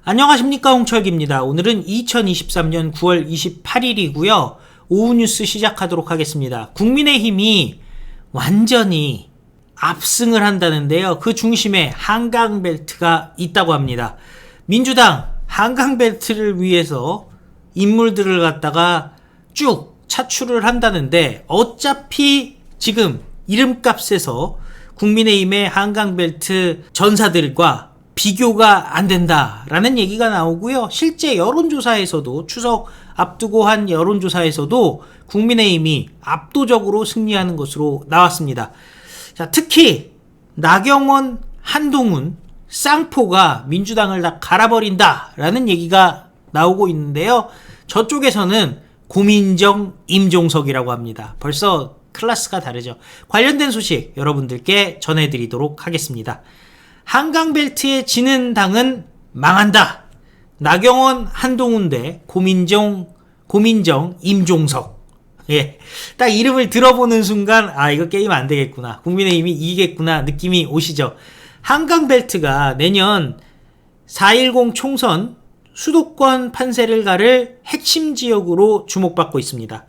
안녕하십니까, 홍철기입니다. 오늘은 2023년 9월 28일이고요. 오후 뉴스 시작하도록 하겠습니다. 국민의힘이 완전히 압승을 한다는데요. 그 중심에 한강벨트가 있다고 합니다. 민주당 한강벨트를 위해서 인물들을 갖다가 쭉 차출을 한다는데, 어차피 지금 이름값에서 국민의힘의 한강벨트 전사들과 비교가 안 된다라는 얘기가 나오고요. 실제 여론조사에서도, 추석 앞두고 한 여론조사에서도 국민의힘이 압도적으로 승리하는 것으로 나왔습니다. 자, 특히 나경원, 한동훈, 쌍포가 민주당을 다 갈아버린다라는 얘기가 나오고 있는데요. 저쪽에서는 고민정, 임종석이라고 합니다. 벌써 클래스가 다르죠. 관련된 소식 여러분들께 전해드리도록 하겠습니다. 한강벨트에 지는 당은 망한다. 나경원, 한동훈 대 고민정, 임종석. 예. 딱 이름을 들어보는 순간, 이거 게임 안 되겠구나. 국민의힘이 이기겠구나. 느낌이 오시죠? 한강벨트가 내년 4.10 총선 수도권 판세를 가를 핵심 지역으로 주목받고 있습니다.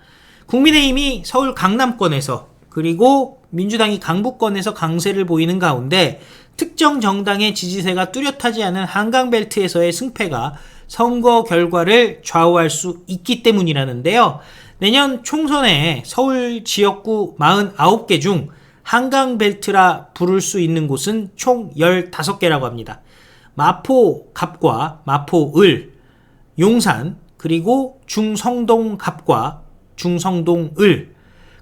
국민의힘이 서울 강남권에서, 그리고 민주당이 강북권에서 강세를 보이는 가운데 특정 정당의 지지세가 뚜렷하지 않은 한강벨트에서의 승패가 선거 결과를 좌우할 수 있기 때문이라는데요. 내년 총선에 서울 지역구 49개 중 한강벨트라 부를 수 있는 곳은 총 15개라고 합니다. 마포갑과 마포을, 용산, 그리고 중성동갑과 중성동을,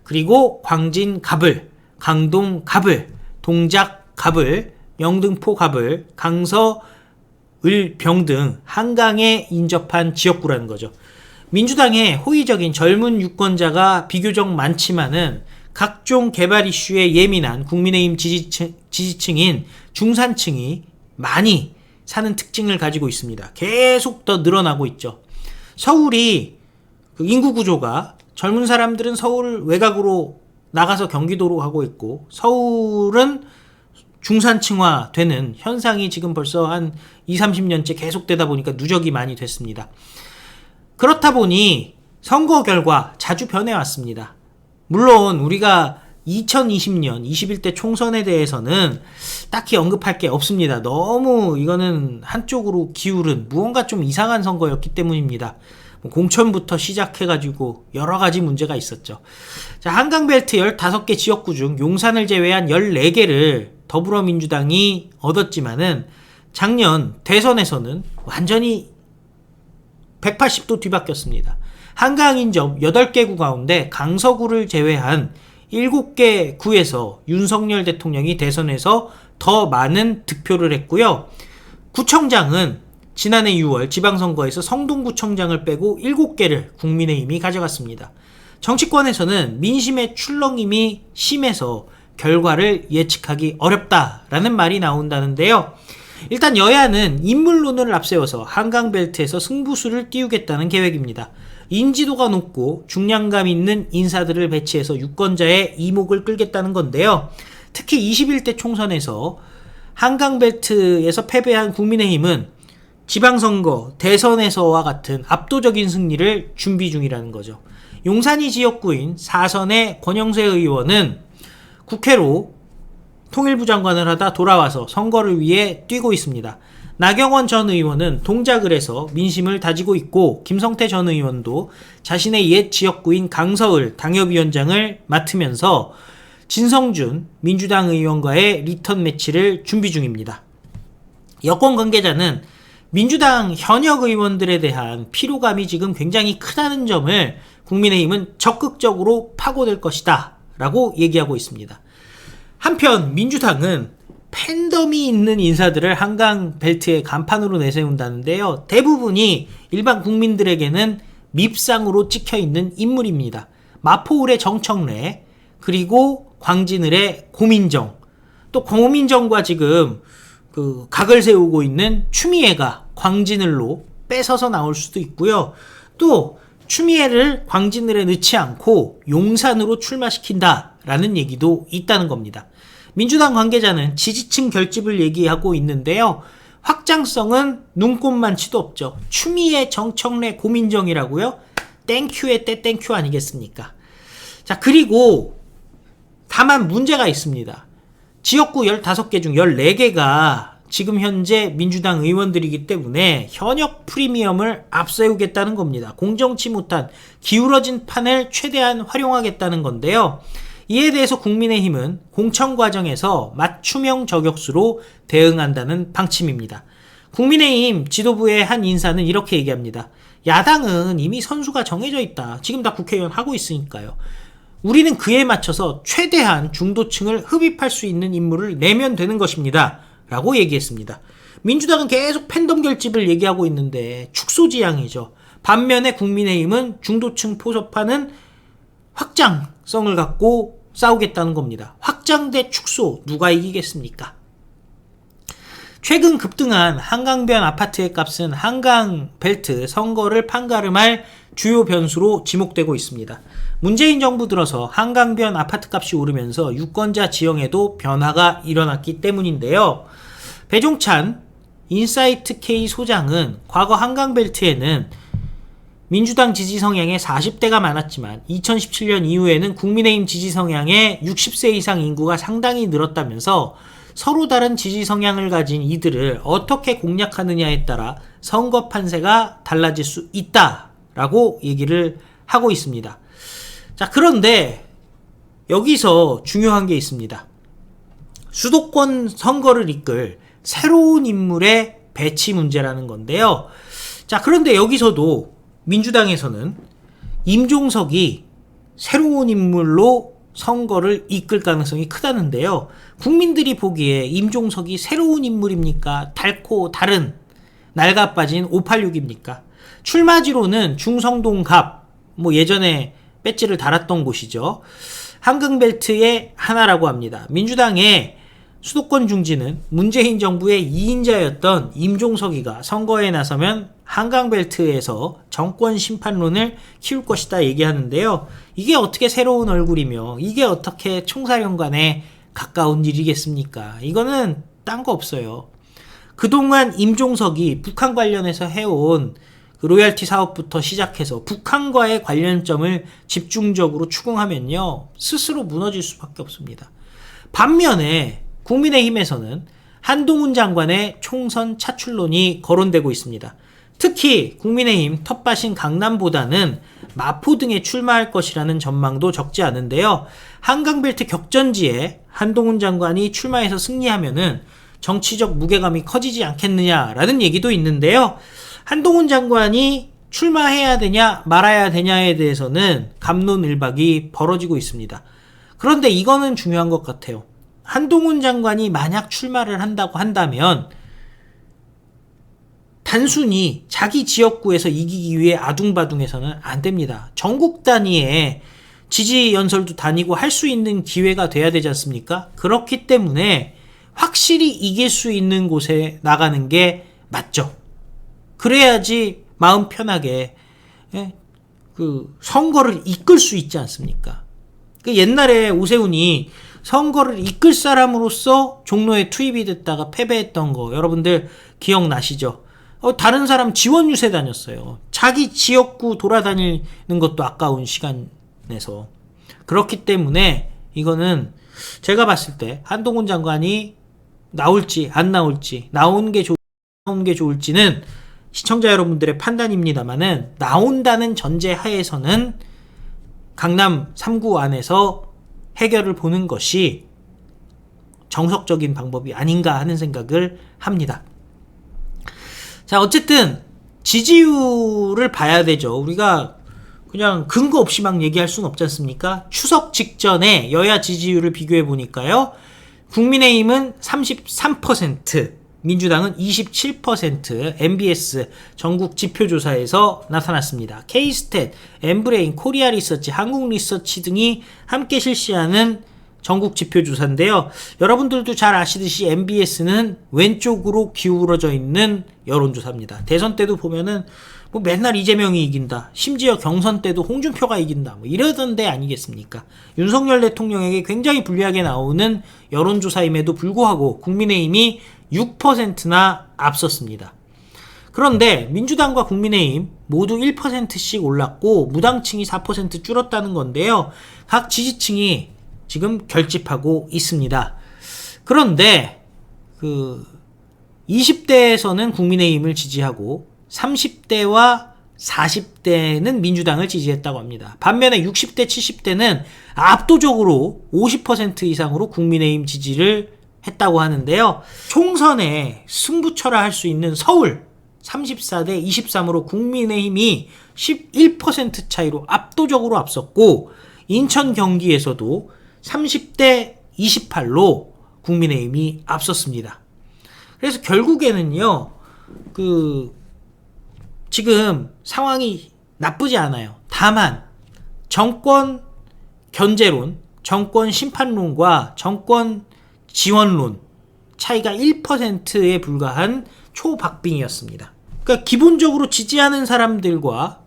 그리고 광진갑을, 강동갑을, 동작갑을, 영등포갑을, 강서을병 등 한강에 인접한 지역구라는 거죠. 민주당의 호의적인 젊은 유권자가 비교적 많지만은 각종 개발 이슈에 예민한 국민의힘 지지층인 중산층이 많이 사는 특징을 가지고 있습니다. 계속 더 늘어나고 있죠. 서울이 인구 구조가, 젊은 사람들은 서울 외곽으로 나가서 경기도로 가고 있고, 서울은 중산층화 되는 현상이 지금 벌써 한 20-30년째 계속되다 보니까 누적이 많이 됐습니다. 그렇다 보니 선거 결과 자주 변해왔습니다. 물론 우리가 2020년 21대 총선에 대해서는 딱히 언급할 게 없습니다. 너무 이거는 한쪽으로 기울은 무언가 좀 이상한 선거였기 때문입니다. 공천부터 시작해가지고 여러 가지 문제가 있었죠. 자, 한강벨트 15개 지역구 중 용산을 제외한 14개를 더불어민주당이 얻었지만은 작년 대선에서는 완전히 180도 뒤바뀌었습니다. 한강 인접 8개 구 가운데 강서구를 제외한 7개 구에서 윤석열 대통령이 대선에서 더 많은 득표를 했고요. 구청장은 지난해 6월 지방선거에서 성동구청장을 빼고 7개를 국민의힘이 가져갔습니다. 정치권에서는 민심의 출렁임이 심해서 결과를 예측하기 어렵다라는 말이 나온다는데요. 일단 여야는 인물론을 앞세워서 한강벨트에서 승부수를 띄우겠다는 계획입니다. 인지도가 높고 중량감 있는 인사들을 배치해서 유권자의 이목을 끌겠다는 건데요. 특히 21대 총선에서 한강벨트에서 패배한 국민의힘은 지방선거, 대선에서와 같은 압도적인 승리를 준비 중이라는 거죠. 용산이 지역구인 사선의 권영세 의원은 국회로 통일부 장관을 하다 돌아와서 선거를 위해 뛰고 있습니다. 나경원 전 의원은 동작을 해서 민심을 다지고 있고, 김성태 전 의원도 자신의 옛 지역구인 강서을 당협위원장을 맡으면서 진성준 민주당 의원과의 리턴 매치를 준비 중입니다. 여권 관계자는 민주당 현역 의원들에 대한 피로감이 지금 굉장히 크다는 점을 국민의힘은 적극적으로 파고들 것이다 라고 얘기하고 있습니다. 한편 민주당은 팬덤이 있는 인사들을 한강벨트의 간판으로 내세운다는데요. 대부분이 일반 국민들에게는 밉상으로 찍혀있는 인물입니다. 마포을의 정청래, 그리고 광진을의 고민정, 또 고민정과 지금 각을 세우고 있는 추미애가 광진을로 뺏어서 나올 수도 있고요. 또 추미애를 광진을에 넣지 않고 용산으로 출마시킨다라는 얘기도 있다는 겁니다. 민주당 관계자는 지지층 결집을 얘기하고 있는데요. 확장성은 눈꼽만치도 없죠. 추미애 정청래 고민정이라고요? 땡큐의 땡큐 아니겠습니까? 자, 그리고 다만 문제가 있습니다. 지역구 15개 중 14개가 지금 현재 민주당 의원들이기 때문에 현역 프리미엄을 앞세우겠다는 겁니다. 공정치 못한 기울어진 판을 최대한 활용하겠다는 건데요. 이에 대해서 국민의힘은 공천 과정에서 맞춤형 저격수로 대응한다는 방침입니다. 국민의힘 지도부의 한 인사는 이렇게 얘기합니다. 야당은 이미 선수가 정해져 있다. 지금 다 국회의원 하고 있으니까요. 우리는 그에 맞춰서 최대한 중도층을 흡입할 수 있는 인물을 내면 되는 것입니다. 라고 얘기했습니다. 민주당은 계속 팬덤 결집을 얘기하고 있는데 축소지향이죠. 반면에 국민의힘은 중도층 포섭하는 확장성을 갖고 싸우겠다는 겁니다. 확장 대 축소 누가 이기겠습니까? 최근 급등한 한강변 아파트의 값은 한강벨트 선거를 판가름할 주요 변수로 지목되고 있습니다. 문재인 정부 들어서 한강변 아파트 값이 오르면서 유권자 지형에도 변화가 일어났기 때문인데요. 배종찬 인사이트K 소장은 과거 한강벨트에는 민주당 지지 성향의 40대가 많았지만 2017년 이후에는 국민의힘 지지 성향의 60세 이상 인구가 상당히 늘었다면서 서로 다른 지지 성향을 가진 이들을 어떻게 공략하느냐에 따라 선거 판세가 달라질 수 있다라고 얘기를 하고 있습니다. 자, 그런데 여기서 중요한 게 있습니다. 수도권 선거를 이끌 새로운 인물의 배치 문제라는 건데요. 자, 그런데 여기서도 민주당에서는 임종석이 새로운 인물로 선거를 이끌 가능성이 크다는데요. 국민들이 보기에 임종석이 새로운 인물입니까? 달고 다른 낡아빠진 586입니까? 출마지로는 중성동갑, 예전에 배지를 달았던 곳이죠. 한강벨트의 하나라고 합니다. 민주당의 수도권 중지는 문재인 정부의 2인자였던 임종석이가 선거에 나서면 한강벨트에서 정권 심판론을 키울 것이다 얘기하는데요. 이게 어떻게 새로운 얼굴이며 이게 어떻게 총사령관에 가까운 일이겠습니까? 이거는 딴 거 없어요. 그동안 임종석이 북한 관련해서 해온 그 로얄티 사업부터 시작해서 북한과의 관련점을 집중적으로 추궁하면요, 스스로 무너질 수밖에 없습니다. 반면에 국민의힘에서는 한동훈 장관의 총선 차출론이 거론되고 있습니다. 특히 국민의힘 텃밭인 강남보다는 마포 등에 출마할 것이라는 전망도 적지 않은데요. 한강벨트 격전지에 한동훈 장관이 출마해서 승리하면은 정치적 무게감이 커지지 않겠느냐라는 얘기도 있는데요. 한동훈 장관이 출마해야 되냐 말아야 되냐에 대해서는 갑론을박이 벌어지고 있습니다. 그런데 이거는 중요한 것 같아요. 한동훈 장관이 만약 출마를 한다고 한다면 단순히 자기 지역구에서 이기기 위해 아둥바둥해서는 안 됩니다. 전국 단위의 지지 연설도 다니고 할 수 있는 기회가 돼야 되지 않습니까? 그렇기 때문에 확실히 이길 수 있는 곳에 나가는 게 맞죠. 그래야지 마음 편하게 그 선거를 이끌 수 있지 않습니까? 그 옛날에 오세훈이 선거를 이끌 사람으로서 종로에 투입이 됐다가 패배했던 거 여러분들 기억나시죠? 다른 사람 지원 유세 다녔어요. 자기 지역구 돌아다니는 것도 아까운 시간에서. 그렇기 때문에 이거는 제가 봤을 때 한동훈 장관이 나올지 안 나올지, 나온 게 좋을지는 시청자 여러분들의 판단입니다만은, 나온다는 전제 하에서는 강남 3구 안에서 해결을 보는 것이 정석적인 방법이 아닌가 하는 생각을 합니다. 자, 어쨌든 지지율을 봐야 되죠. 우리가 그냥 근거 없이 막 얘기할 수는 없지 않습니까? 추석 직전에 여야 지지율을 비교해 보니까요, 국민의힘은 33%, 민주당은 27%, MBS 전국 지표조사에서 나타났습니다. K스탯, 엠브레인, 코리아리서치, 한국리서치 등이 함께 실시하는 전국 지표조사인데요. 여러분들도 잘 아시듯이 MBS는 왼쪽으로 기울어져 있는 여론조사입니다. 대선 때도 보면은 맨날 이재명이 이긴다, 심지어 경선 때도 홍준표가 이긴다, 이러던 데 아니겠습니까? 윤석열 대통령에게 굉장히 불리하게 나오는 여론조사임에도 불구하고 국민의힘이 6%나 앞섰습니다. 그런데 민주당과 국민의힘 모두 1%씩 올랐고 무당층이 4% 줄었다는 건데요. 각 지지층이 지금 결집하고 있습니다. 그런데 20대에서는 국민의힘을 지지하고 30대와 40대는 민주당을 지지했다고 합니다. 반면에 60대, 70대는 압도적으로 50% 이상으로 국민의힘 지지를 했다고 하는데요. 총선에 승부처라 할 수 있는 서울 34대 23으로 국민의힘이 11% 차이로 압도적으로 앞섰고, 인천 경기에서도 30대 28로 국민의힘이 앞섰습니다. 그래서 결국에는요, 지금 상황이 나쁘지 않아요. 다만 정권 견제론, 정권 심판론과 정권 지원론 차이가 1%에 불과한 초박빙이었습니다. 그러니까 기본적으로 지지하는 사람들과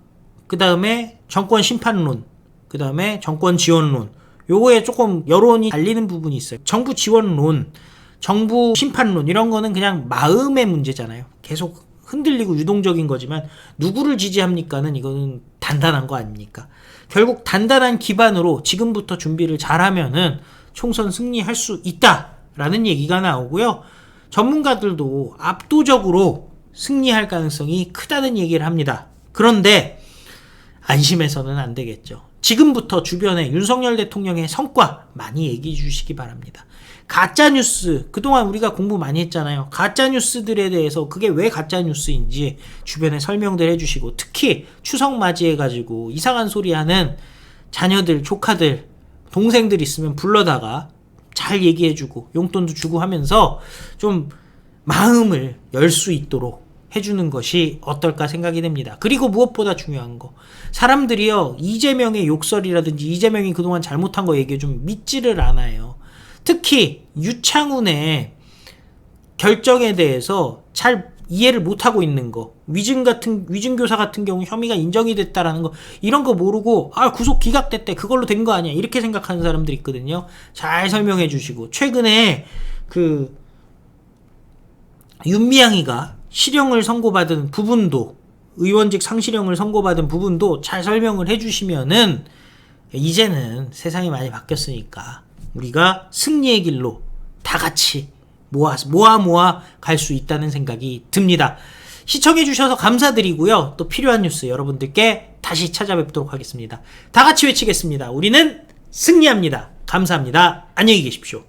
그 다음에 정권 심판론, 그 다음에 정권 지원론, 요거에 조금 여론이 갈리는 부분이 있어요. 정부 지원론, 정부 심판론 이런 거는 그냥 마음의 문제잖아요. 계속 흔들리고 유동적인 거지만 누구를 지지합니까는 이거는 단단한 거 아닙니까? 결국 단단한 기반으로 지금부터 준비를 잘하면은 총선 승리할 수 있다라는 얘기가 나오고요. 전문가들도 압도적으로 승리할 가능성이 크다는 얘기를 합니다. 그런데 안심해서는 안 되겠죠. 지금부터 주변에 윤석열 대통령의 성과 많이 얘기해 주시기 바랍니다. 가짜뉴스, 그동안 우리가 공부 많이 했잖아요. 가짜뉴스들에 대해서 그게 왜 가짜뉴스인지 주변에 설명들 해주시고, 특히 추석 맞이해가지고 이상한 소리 하는 자녀들, 조카들, 동생들 있으면 불러다가 잘 얘기해주고 용돈도 주고 하면서 좀 마음을 열 수 있도록 해주는 것이 어떨까 생각이 됩니다. 그리고 무엇보다 중요한 거, 사람들이요, 이재명의 욕설이라든지 이재명이 그동안 잘못한 거 얘기 좀 믿지를 않아요. 특히 유창훈의 결정에 대해서 잘 이해를 못하고 있는 거, 위증교사 같은 경우 혐의가 인정이 됐다라는 거, 이런 거 모르고 구속 기각됐대, 그걸로 된 거 아니야, 이렇게 생각하는 사람들이 있거든요. 잘 설명해 주시고, 최근에 윤미향이가 실형을 선고받은 부분도, 의원직 상실형을 선고받은 부분도 잘 설명을 해주시면은, 이제는 세상이 많이 바뀌었으니까 우리가 승리의 길로 다 같이 모아 갈 수 있다는 생각이 듭니다. 시청해주셔서 감사드리고요. 또 필요한 뉴스 여러분들께 다시 찾아뵙도록 하겠습니다. 다 같이 외치겠습니다. 우리는 승리합니다. 감사합니다. 안녕히 계십시오.